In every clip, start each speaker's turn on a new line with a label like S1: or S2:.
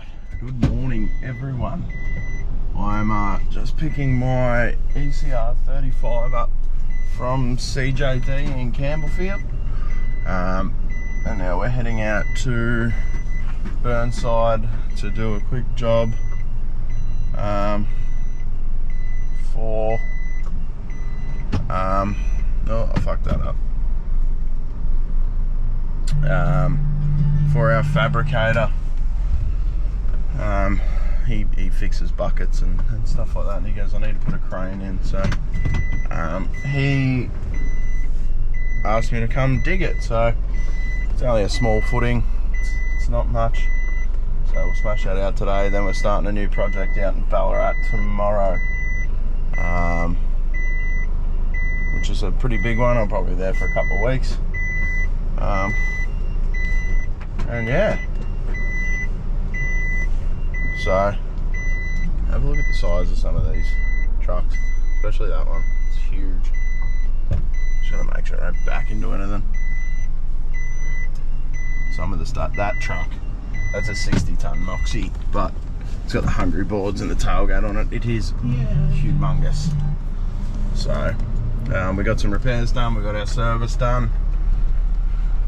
S1: Alright, good morning everyone. I'm just picking my ECR 35 up from CJD in Campbellfield. And now we're heading out to Burnside to do a quick job for oh, I fucked that up. For our fabricator. He fixes buckets and stuff like that, and he goes, I need to put a crane in, so he asked me to come dig it. So it's only a small footing, it's not much, so we'll smash that out today. Then we're starting a new project out in Ballarat tomorrow, which is a pretty big one. I'm probably there for a couple of weeks, and yeah. So, have a look at the size of some of these trucks, especially that one. It's huge. Just gotta make sure I don't back into anything. Some of the stuff, that truck, that's a 60-ton Moxie, but it's got the hungry boards and the tailgate on it. It is humongous. So, we got some repairs done, we got our service done.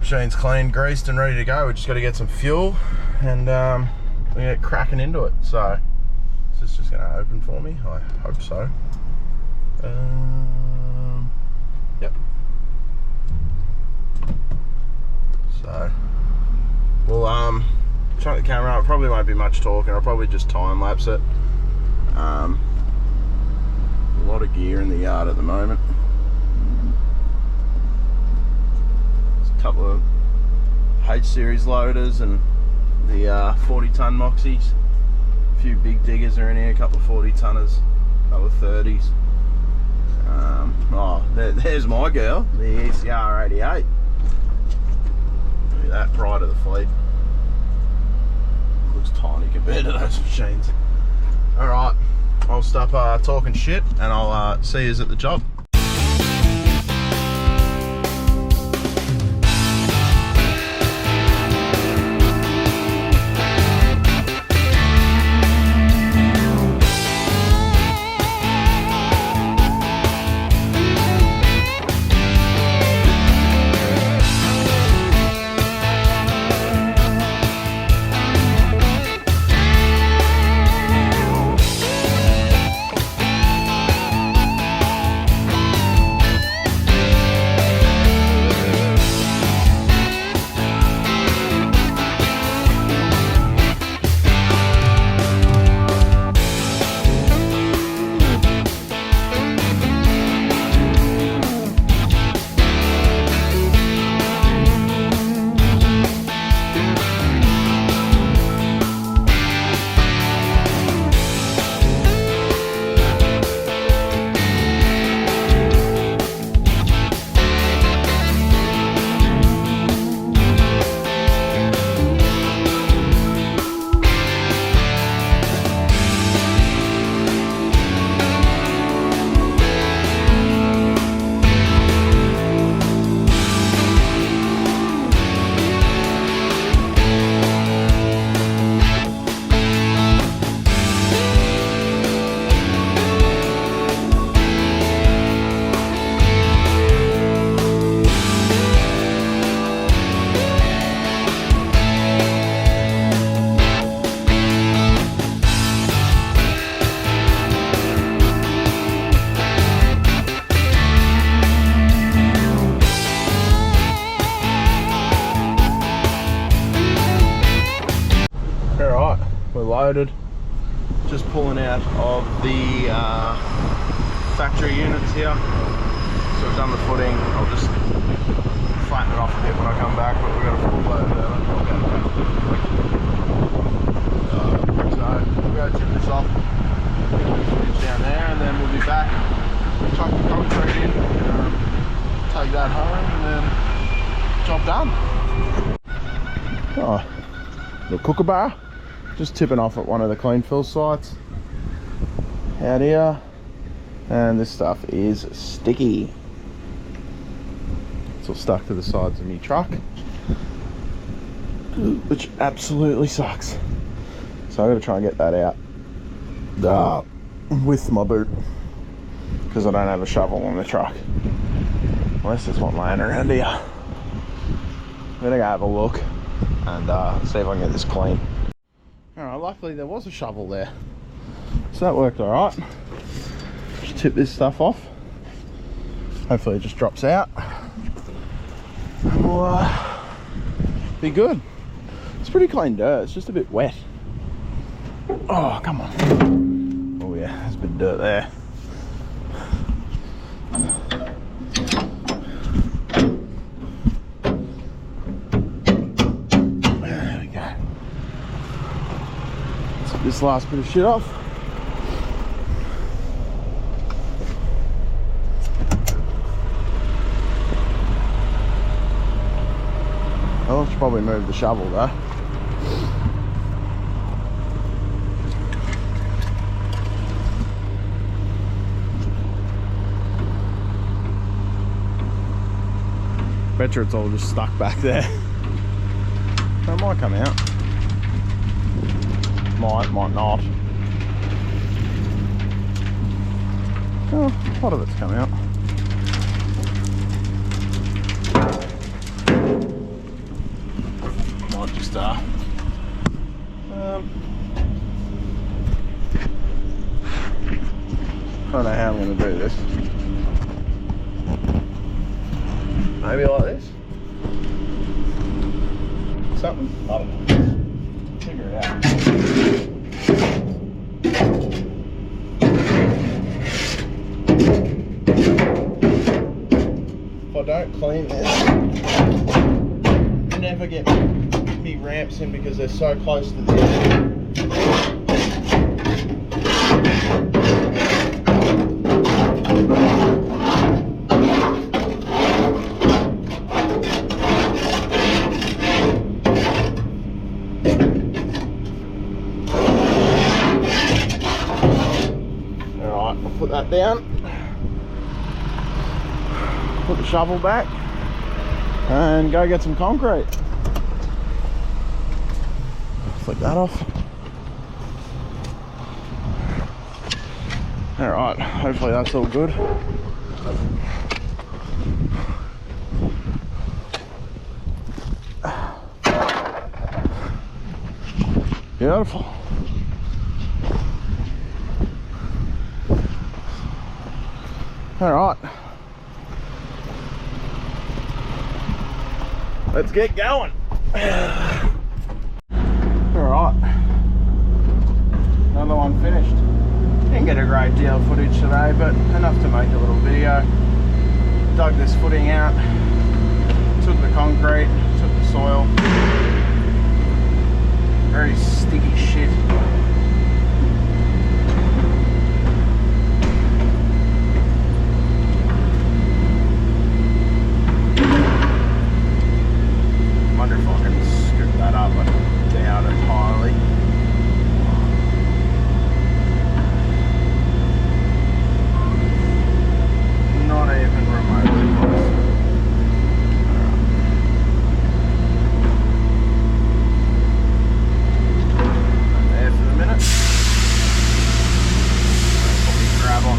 S1: Machine's clean, greased and ready to go. We just got to get some fuel and we get cracking into it. So is this just going to open for me? I hope so. Yep. So we'll shut the camera up. It probably won't be much talking. I'll probably just time lapse it. A lot of gear in the yard at the moment. There's a couple of H series loaders and the 40-ton Moxies. A few big diggers are in here, a couple of 40-tonners, a couple of 30s. There's my girl, the ECR 88. Look at that pride of the fleet. Looks tiny compared to those machines. Alright, I'll stop talking shit and I'll see you at the job. We're loaded, just pulling out of the factory units here. So we've done the footing. I'll just flatten it off a bit when I come back, but we've got a full load there. So we'll go tip this off, get the footage down there, and then we'll be back, chuck the concrete in, take that home, and then job done. Oh, little kookaburra. Just tipping off at one of the clean fill sites out here, and this stuff is sticky. It's all stuck to the sides of my truck, which absolutely sucks. So I'm going to try and get that out with my boot, because I don't have a shovel on the truck. Unless there's one laying around here. I'm going to go have a look and see if I can get this clean. Alright, luckily there was a shovel there. So that worked alright. Just tip this stuff off. Hopefully it just drops out. And we'll be good. It's pretty clean dirt, it's just a bit wet. Oh, come on. Oh yeah, there's a bit of dirt there. There we go. Let's get this last bit of shit off. I should probably move the shovel though. Bet you it's all just stuck back there. It might come out. Might not. Oh, a lot of it's come out. Might just I don't know how I'm going to do this. Maybe like this? Something? I don't know. Figure it out. If I don't clean this, I never get me ramps in because they're so close to the edge. Put that down, put the shovel back and go get some concrete. Flick that off. Alright, hopefully that's all good. Beautiful. Alright, let's get going. Alright, another one finished. Didn't get a great deal of footage today, but enough to make a little video. Dug this footing out, took the concrete, took the soil. Very sticky shit. Wonder if I can scoop that up and down entirely. Not even remotely close. There for the minute. Probably grab on.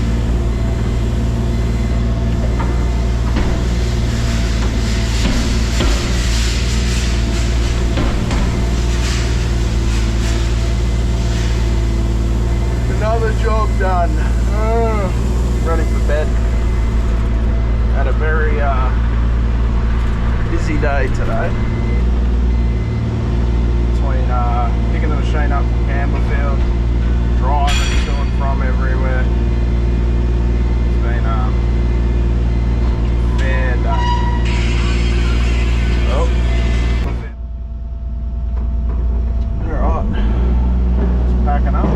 S1: Another job done. Ready for bed. Had a very busy day today. Between picking the machine up from Campbellfield, driving to and from everywhere. It's been a fair day. Oh. Alright. Just packing up.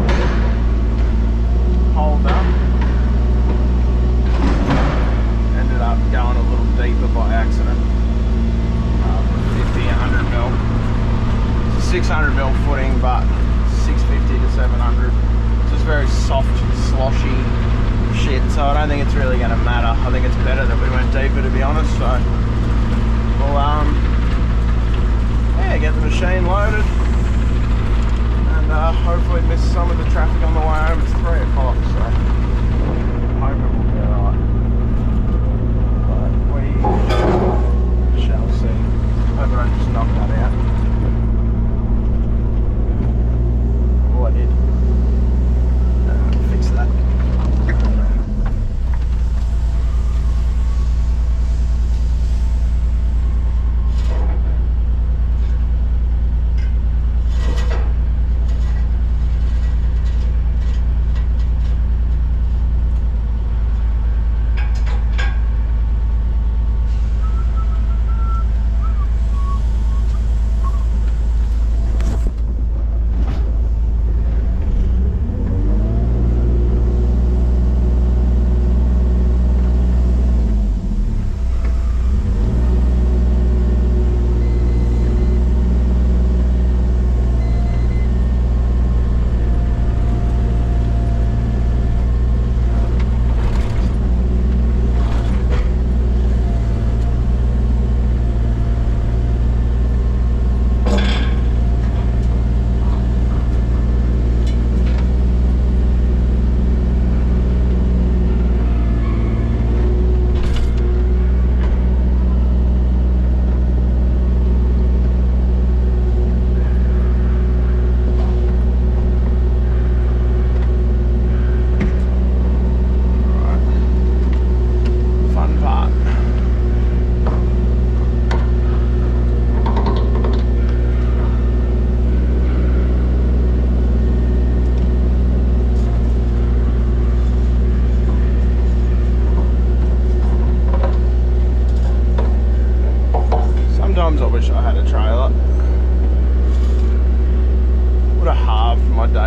S1: Hold up. Ended up going a little deeper by accident. 50, 100 mil. It's a 600 mil footing, but 650 to 700. It's just very soft, sloshy shit. So I don't think it's really going to matter. I think it's better that we went deeper, to be honest. So we'll yeah, get the machine loaded and hopefully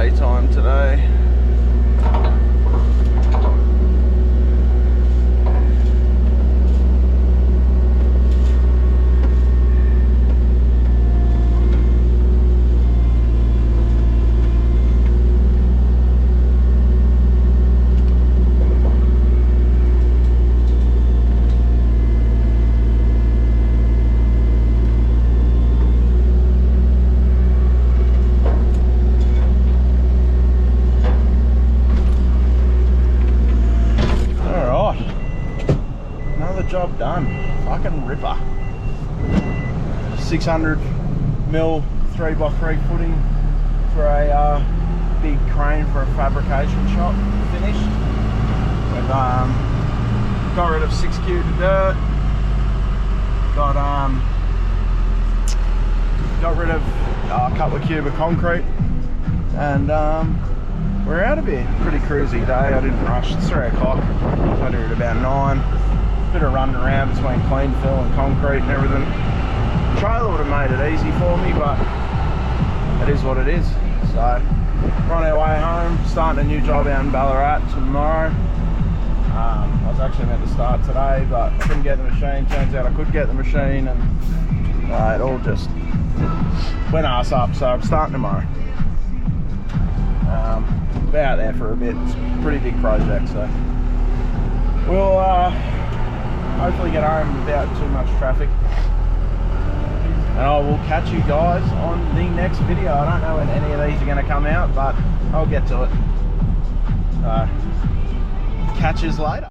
S1: daytime today. Job done. Fucking ripper. 600 mil 3x3 footing for a big crane for a fabrication shop finished. We've got rid of 6 cubes of dirt. Got rid of a couple of cubes of concrete, and we're out of here. Pretty cruisy day. I didn't rush. It's 3 o'clock. I did it about 9. Bit of running around between clean fill and concrete and everything. The trailer would have made it easy for me, but it is what it is. So we're on our way home, starting a new job out in Ballarat tomorrow. I was actually meant to start today, but I couldn't get the machine. Turns out I could get the machine, and it all just went ass up. So I'm starting tomorrow. Be out there for a bit. It's a pretty big project, so we'll hopefully get home without too much traffic, and I will catch you guys on the next video. I don't know when any of these are going to come out, but I'll get to it. Catch yous later.